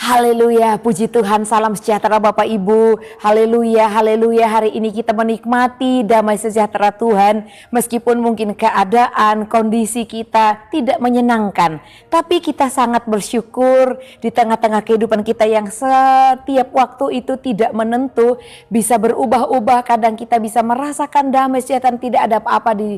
Haleluya, puji Tuhan, salam sejahtera Bapak Ibu. Haleluya, haleluya, hari ini kita menikmati damai sejahtera Tuhan. Meskipun mungkin keadaan, kondisi kita tidak menyenangkan, tapi kita sangat bersyukur di tengah-tengah kehidupan kita yang setiap waktu itu tidak menentu, bisa berubah-ubah. Kadang kita bisa merasakan damai sejahtera, tidak ada apa-apa di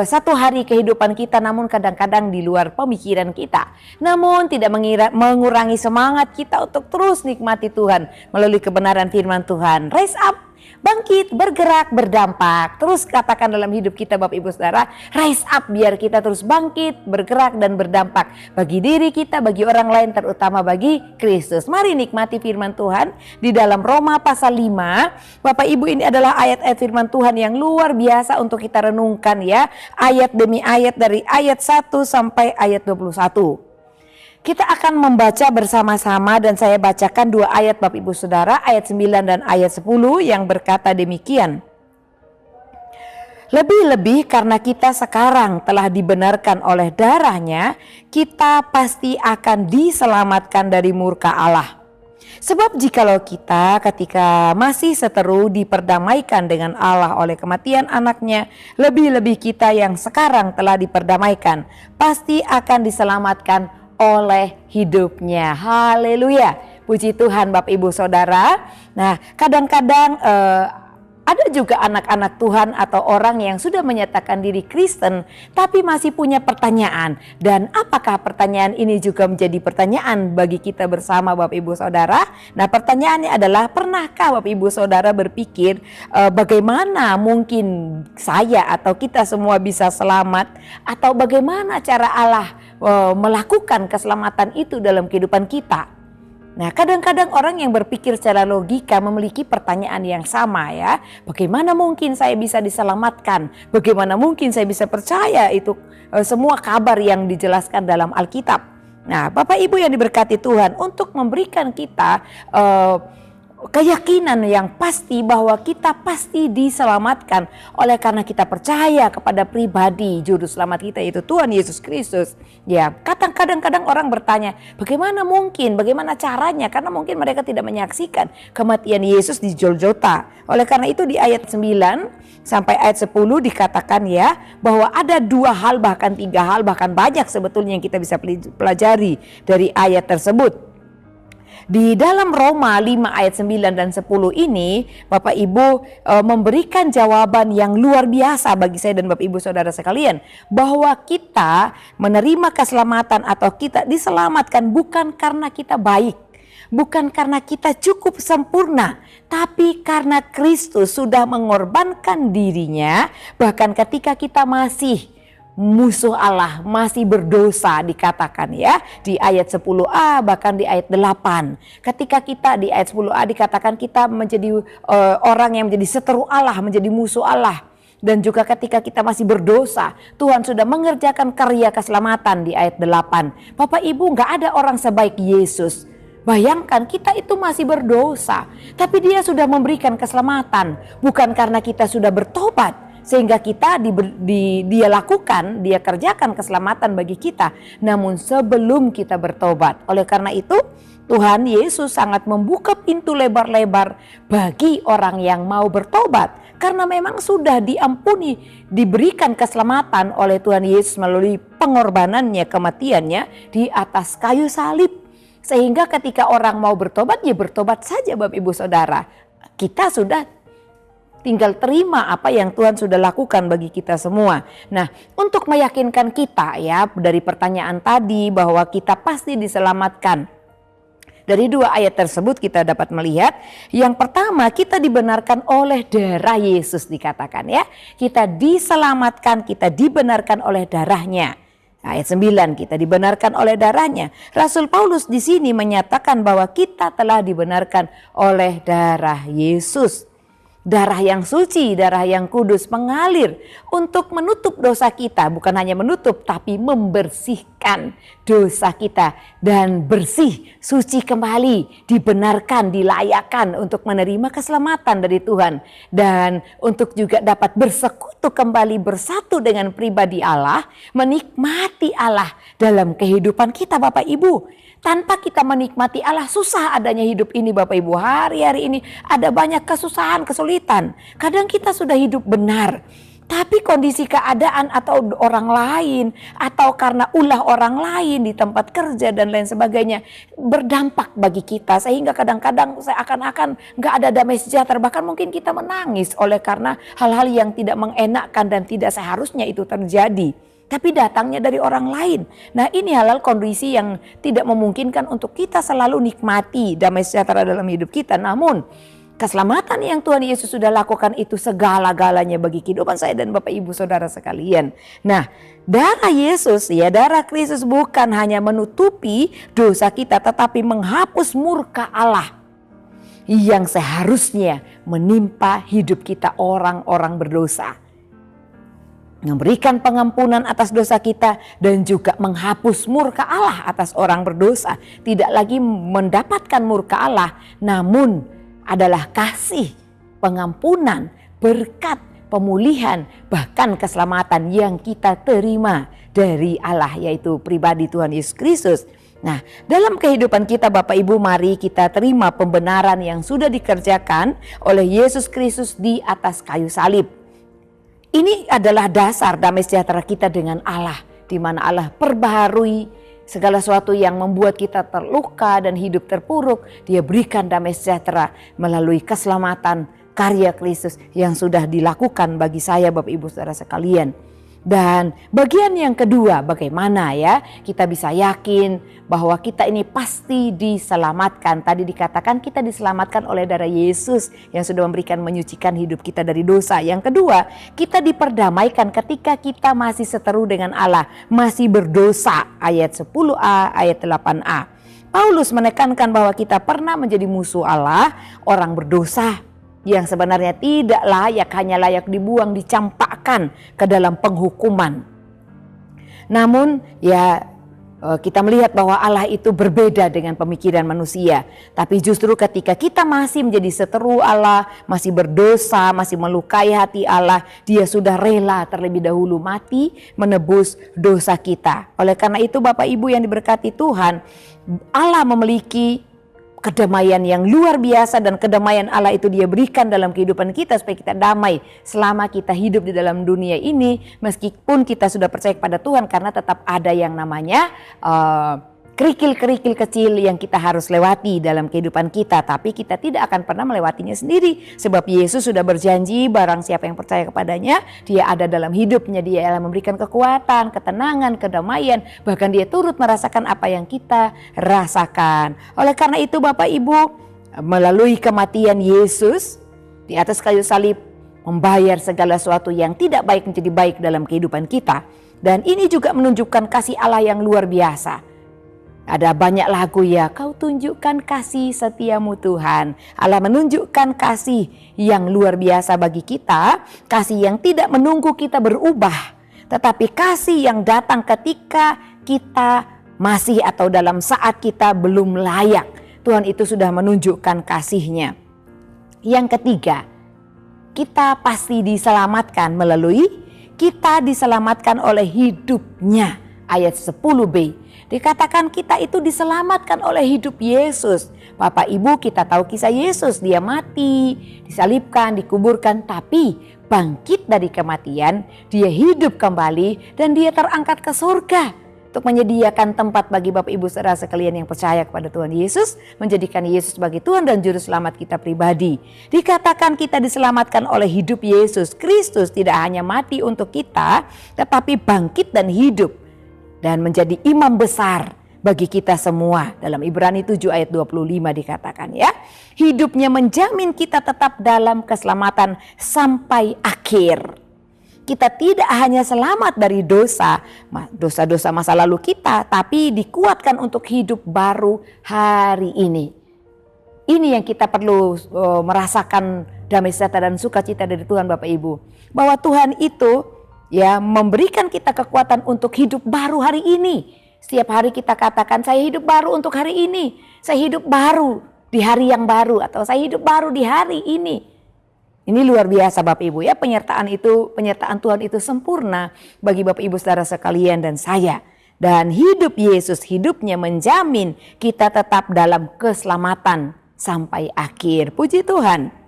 satu hari kehidupan kita, namun kadang-kadang di luar pemikiran kita. Namun tidak mengurangi semangat kita untuk terus nikmati Tuhan melalui kebenaran firman Tuhan. Rise up, bangkit, bergerak, berdampak. Terus katakan dalam hidup kita Bapak Ibu Saudara, rise up, biar kita terus bangkit, bergerak dan berdampak bagi diri kita, bagi orang lain, terutama bagi Kristus. Mari nikmati firman Tuhan di dalam Roma pasal 5. Bapak Ibu, ini adalah ayat-ayat firman Tuhan yang luar biasa untuk kita renungkan ya. Ayat demi ayat dari ayat 1 sampai ayat 21. Kita akan membaca bersama-sama dan saya bacakan dua ayat Bapak Ibu Saudara, ayat 9 dan ayat 10 yang berkata demikian. Lebih-lebih karena kita sekarang telah dibenarkan oleh darahnya, kita pasti akan diselamatkan dari murka Allah. Sebab jikalau kita ketika masih seteru diperdamaikan dengan Allah oleh kematian anaknya, lebih-lebih kita yang sekarang telah diperdamaikan, pasti akan diselamatkan oleh hidupnya. Haleluya, puji Tuhan Bapak Ibu Saudara. Nah, kadang-kadang ada juga anak-anak Tuhan atau orang yang sudah menyatakan diri Kristen tapi masih punya pertanyaan. Dan apakah pertanyaan ini juga menjadi pertanyaan bagi kita bersama Bapak Ibu Saudara? Nah, pertanyaannya adalah, pernahkah Bapak Ibu Saudara berpikir bagaimana mungkin saya atau kita semua bisa selamat, atau bagaimana cara Allah melakukan keselamatan itu dalam kehidupan kita? Nah, kadang-kadang orang yang berpikir secara logika memiliki pertanyaan yang sama ya. Bagaimana mungkin saya bisa diselamatkan? Bagaimana mungkin saya bisa percaya itu semua kabar yang dijelaskan dalam Alkitab? Nah, Bapak Ibu yang diberkati Tuhan, untuk memberikan kita keyakinan yang pasti bahwa kita pasti diselamatkan oleh karena kita percaya kepada pribadi juru selamat kita, yaitu Tuhan Yesus Kristus. Ya, kadang-kadang orang bertanya, bagaimana mungkin, bagaimana caranya, karena mungkin mereka tidak menyaksikan kematian Yesus di Golgota. Oleh karena itu di ayat 9 sampai ayat 10 dikatakan ya, bahwa ada dua hal, bahkan tiga hal, bahkan banyak sebetulnya yang kita bisa pelajari dari ayat tersebut. Di dalam Roma 5 ayat 9 dan 10 ini Bapak Ibu memberikan jawaban yang luar biasa bagi saya dan Bapak Ibu Saudara sekalian, bahwa kita menerima keselamatan atau kita diselamatkan bukan karena kita baik, bukan karena kita cukup sempurna, tapi karena Kristus sudah mengorbankan dirinya bahkan ketika kita masih musuh Allah, masih berdosa, dikatakan ya di ayat 10a, bahkan di ayat 8. Ketika kita di ayat 10a dikatakan kita menjadi orang yang menjadi seteru Allah, menjadi musuh Allah. Dan juga ketika kita masih berdosa, Tuhan sudah mengerjakan karya keselamatan di ayat 8. Bapak Ibu, gak ada orang sebaik Yesus. Bayangkan, kita itu masih berdosa, tapi Dia sudah memberikan keselamatan. Bukan karena kita sudah bertobat sehingga kita dia lakukan, Dia kerjakan keselamatan bagi kita, namun sebelum kita bertobat. Oleh karena itu Tuhan Yesus sangat membuka pintu lebar-lebar bagi orang yang mau bertobat, karena memang sudah diampuni, diberikan keselamatan oleh Tuhan Yesus melalui pengorbanannya, kematiannya di atas kayu salib. Sehingga ketika orang mau bertobat, ya bertobat saja Bapak Ibu Saudara. Kita sudah tinggal terima apa yang Tuhan sudah lakukan bagi kita semua. Nah, untuk meyakinkan kita ya dari pertanyaan tadi bahwa kita pasti diselamatkan, dari dua ayat tersebut kita dapat melihat, yang pertama, kita dibenarkan oleh darah Yesus, dikatakan ya. Kita diselamatkan, kita dibenarkan oleh darahnya. Ayat 9, kita dibenarkan oleh darahnya. Rasul Paulus di sini menyatakan bahwa kita telah dibenarkan oleh darah Yesus. Darah yang suci, darah yang kudus mengalir untuk menutup dosa kita. Bukan hanya menutup, tapi membersihkan dosa kita. Dan bersih, suci kembali, dibenarkan, dilayakkan untuk menerima keselamatan dari Tuhan. Dan untuk juga dapat bersekutu kembali, bersatu dengan pribadi Allah, menikmati Allah dalam kehidupan kita Bapak Ibu. Tanpa kita menikmati Allah, susah adanya hidup ini Bapak Ibu. Hari-hari ini ada banyak kesusahan, kesulitan. Kadang kita sudah hidup benar, tapi kondisi keadaan atau orang lain, atau karena ulah orang lain di tempat kerja dan lain sebagainya, berdampak bagi kita. Sehingga kadang-kadang seakan-akan gak ada damai sejahtera. Bahkan mungkin kita menangis oleh karena hal-hal yang tidak mengenakkan dan tidak seharusnya itu terjadi. Tapi datangnya dari orang lain. Nah, ini hal-hal kondisi yang tidak memungkinkan untuk kita selalu nikmati damai sejahtera dalam hidup kita. Namun keselamatan yang Tuhan Yesus sudah lakukan itu segala-galanya bagi kehidupan saya dan Bapak Ibu Saudara sekalian. Nah, darah Yesus, ya darah Kristus bukan hanya menutupi dosa kita, tetapi menghapus murka Allah yang seharusnya menimpa hidup kita orang-orang berdosa. Memberikan pengampunan atas dosa kita dan juga menghapus murka Allah atas orang berdosa. Tidak lagi mendapatkan murka Allah, namun adalah kasih, pengampunan, berkat, pemulihan, bahkan keselamatan yang kita terima dari Allah, yaitu pribadi Tuhan Yesus Kristus. Nah, dalam kehidupan kita Bapak Ibu, mari kita terima pembenaran yang sudah dikerjakan oleh Yesus Kristus di atas kayu salib. Ini adalah dasar damai sejahtera kita dengan Allah, di mana Allah perbaharui segala sesuatu yang membuat kita terluka dan hidup terpuruk. Dia berikan damai sejahtera melalui keselamatan karya Kristus yang sudah dilakukan bagi saya Bapak Ibu Saudara sekalian. Dan bagian yang kedua, bagaimana ya kita bisa yakin bahwa kita ini pasti diselamatkan. Tadi dikatakan kita diselamatkan oleh darah Yesus yang sudah memberikan menyucikan hidup kita dari dosa. Yang kedua, kita diperdamaikan ketika kita masih seteru dengan Allah, masih berdosa. Ayat 10a, ayat 8a. Paulus menekankan bahwa kita pernah menjadi musuh Allah, orang berdosa yang sebenarnya tidak layak, hanya layak dibuang, dicampakkan ke dalam penghukuman. Namun ya kita melihat bahwa Allah itu berbeda dengan pemikiran manusia. Tapi justru ketika kita masih menjadi seteru Allah, masih berdosa, masih melukai hati Allah, Dia sudah rela terlebih dahulu mati menebus dosa kita. Oleh karena itu Bapak Ibu yang diberkati Tuhan, Allah memiliki kedamaian yang luar biasa, dan kedamaian Allah itu Dia berikan dalam kehidupan kita supaya kita damai selama kita hidup di dalam dunia ini, meskipun kita sudah percaya kepada Tuhan, karena tetap ada yang namanya kerikil-kerikil kecil yang kita harus lewati dalam kehidupan kita. Tapi kita tidak akan pernah melewatinya sendiri, sebab Yesus sudah berjanji barang siapa yang percaya kepadanya, Dia ada dalam hidupnya. Dia akan memberikan kekuatan, ketenangan, kedamaian, bahkan Dia turut merasakan apa yang kita rasakan. Oleh karena itu Bapak Ibu, melalui kematian Yesus di atas kayu salib, membayar segala sesuatu yang tidak baik menjadi baik dalam kehidupan kita. Dan ini juga menunjukkan kasih Allah yang luar biasa. Ada banyak lagu ya, Kau tunjukkan kasih setiamu Tuhan. Allah menunjukkan kasih yang luar biasa bagi kita. Kasih yang tidak menunggu kita berubah, tetapi kasih yang datang ketika kita masih atau dalam saat kita belum layak. Tuhan itu sudah menunjukkan kasih-Nya. Yang ketiga, kita pasti diselamatkan melalui, kita diselamatkan oleh hidup-Nya. Ayat 10b. Dikatakan kita itu diselamatkan oleh hidup Yesus. Bapak Ibu, kita tahu kisah Yesus. Dia mati, disalibkan, dikuburkan, tapi bangkit dari kematian. Dia hidup kembali dan Dia terangkat ke surga untuk menyediakan tempat bagi Bapak Ibu saudara sekalian yang percaya kepada Tuhan Yesus, menjadikan Yesus sebagai Tuhan dan Juru Selamat kita pribadi. Dikatakan kita diselamatkan oleh hidup Yesus Kristus, tidak hanya mati untuk kita, tetapi bangkit dan hidup dan menjadi imam besar bagi kita semua. Dalam Ibrani 7 ayat 25 dikatakan ya, hidupnya menjamin kita tetap dalam keselamatan sampai akhir. Kita tidak hanya selamat dari dosa-dosa masa lalu kita, tapi dikuatkan untuk hidup baru hari ini. Ini yang kita perlu merasakan damai sejahtera dan sukacita dari Tuhan Bapak Ibu, bahwa Tuhan itu ya memberikan kita kekuatan untuk hidup baru hari ini. Setiap hari kita katakan, saya hidup baru untuk hari ini. Saya hidup baru di hari yang baru, atau saya hidup baru di hari ini. Ini luar biasa Bapak Ibu ya, penyertaan Tuhan itu sempurna bagi Bapak Ibu saudara sekalian dan saya. Dan hidup Yesus, hidupnya menjamin kita tetap dalam keselamatan sampai akhir. Puji Tuhan.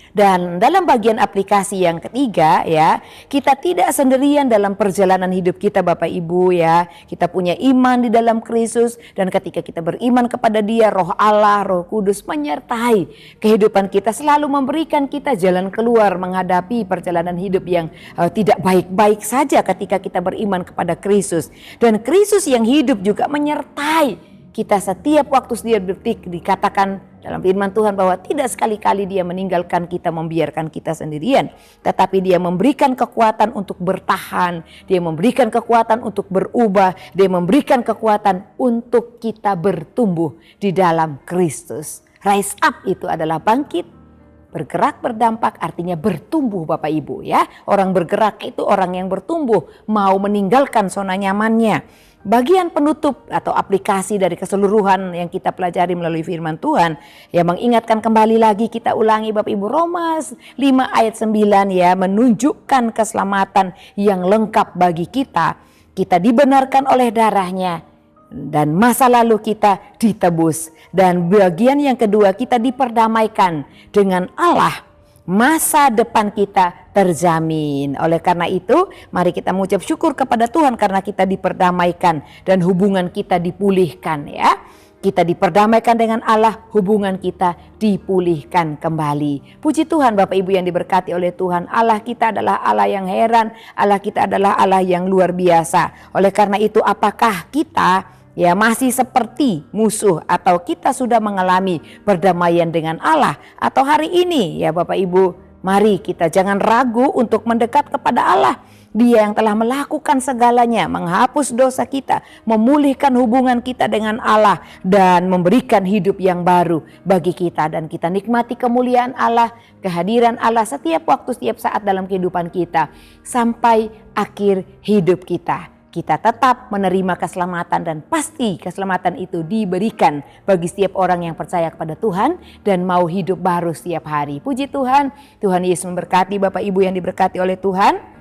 Dan dalam bagian aplikasi yang ketiga ya, kita tidak sendirian dalam perjalanan hidup kita Bapak Ibu ya. Kita punya iman di dalam Kristus, dan ketika kita beriman kepada Dia, Roh Allah, Roh Kudus menyertai kehidupan kita, selalu memberikan kita jalan keluar menghadapi perjalanan hidup yang tidak baik-baik saja ketika kita beriman kepada Kristus. Dan Kristus yang hidup juga menyertai kita setiap waktu, setiap detik. Dikatakan dalam firman Tuhan bahwa tidak sekali-kali Dia meninggalkan kita, membiarkan kita sendirian. Tetapi Dia memberikan kekuatan untuk bertahan. Dia memberikan kekuatan untuk berubah. Dia memberikan kekuatan untuk kita bertumbuh di dalam Kristus. Rise up itu adalah bangkit. Bergerak berdampak artinya bertumbuh Bapak Ibu ya. Orang bergerak itu orang yang bertumbuh, mau meninggalkan zona nyamannya. Bagian penutup atau aplikasi dari keseluruhan yang kita pelajari melalui firman Tuhan, ya, mengingatkan kembali lagi, kita ulangi Bapak Ibu, Roma 5 ayat 9 ya, menunjukkan keselamatan yang lengkap bagi kita. Kita dibenarkan oleh darahnya dan masa lalu kita ditebus. Dan bagian yang kedua, kita diperdamaikan dengan Allah. Masa depan kita terjamin. Oleh karena itu, mari kita mengucap syukur kepada Tuhan karena kita diperdamaikan dan hubungan kita dipulihkan ya. Kita diperdamaikan dengan Allah, hubungan kita dipulihkan kembali. Puji Tuhan Bapak Ibu yang diberkati oleh Tuhan. Allah kita adalah Allah yang heran, Allah kita adalah Allah yang luar biasa. Oleh karena itu, apakah kita ya masih seperti musuh, atau kita sudah mengalami perdamaian dengan Allah? Atau hari ini ya Bapak Ibu, mari kita jangan ragu untuk mendekat kepada Allah. Dia yang telah melakukan segalanya, menghapus dosa kita, memulihkan hubungan kita dengan Allah, dan memberikan hidup yang baru bagi kita. Dan kita nikmati kemuliaan Allah, kehadiran Allah setiap waktu, setiap saat dalam kehidupan kita sampai akhir hidup kita. Kita tetap menerima keselamatan, dan pasti keselamatan itu diberikan bagi setiap orang yang percaya kepada Tuhan dan mau hidup baru setiap hari. Puji Tuhan, Tuhan Yesus memberkati Bapak Ibu yang diberkati oleh Tuhan.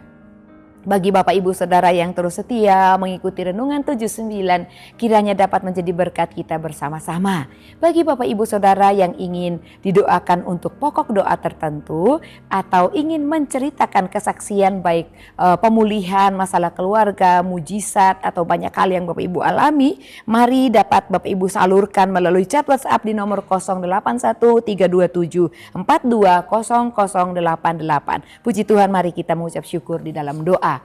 Bagi Bapak Ibu Saudara yang terus setia mengikuti Renungan 79, kiranya dapat menjadi berkat kita bersama-sama. Bagi Bapak Ibu Saudara yang ingin didoakan untuk pokok doa tertentu, atau ingin menceritakan kesaksian baik pemulihan, masalah keluarga, mujizat, atau banyak hal yang Bapak Ibu alami, mari dapat Bapak Ibu salurkan melalui chat WhatsApp di nomor 081327420088. Puji Tuhan, mari kita mengucap syukur di dalam doa.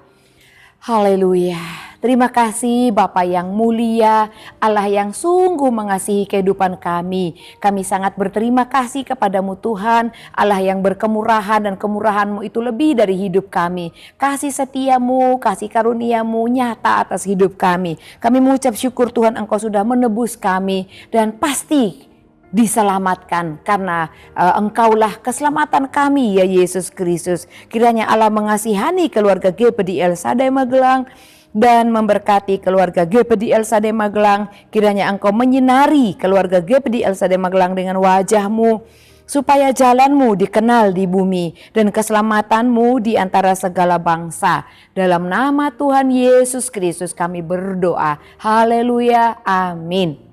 Haleluya. Terima kasih Bapa yang mulia, Allah yang sungguh mengasihi kehidupan kami. Kami sangat berterima kasih kepadamu Tuhan, Allah yang berkemurahan, dan kemurahan-Mu itu lebih dari hidup kami. Kasih setiamu, kasih karuniamu nyata atas hidup kami. Kami mengucap syukur Tuhan, Engkau sudah menebus kami, dan pasti diselamatkan karena Engkaulah keselamatan kami ya Yesus Kristus. Kiranya Allah mengasihani keluarga GPD El Shaddai Magelang dan memberkati keluarga GPD El Shaddai Magelang. Kiranya Engkau menyinari keluarga GPD El Shaddai Magelang dengan wajah-Mu, supaya jalan-Mu dikenal di bumi dan keselamatan-Mu di antara segala bangsa. Dalam nama Tuhan Yesus Kristus kami berdoa. Haleluya. Amin.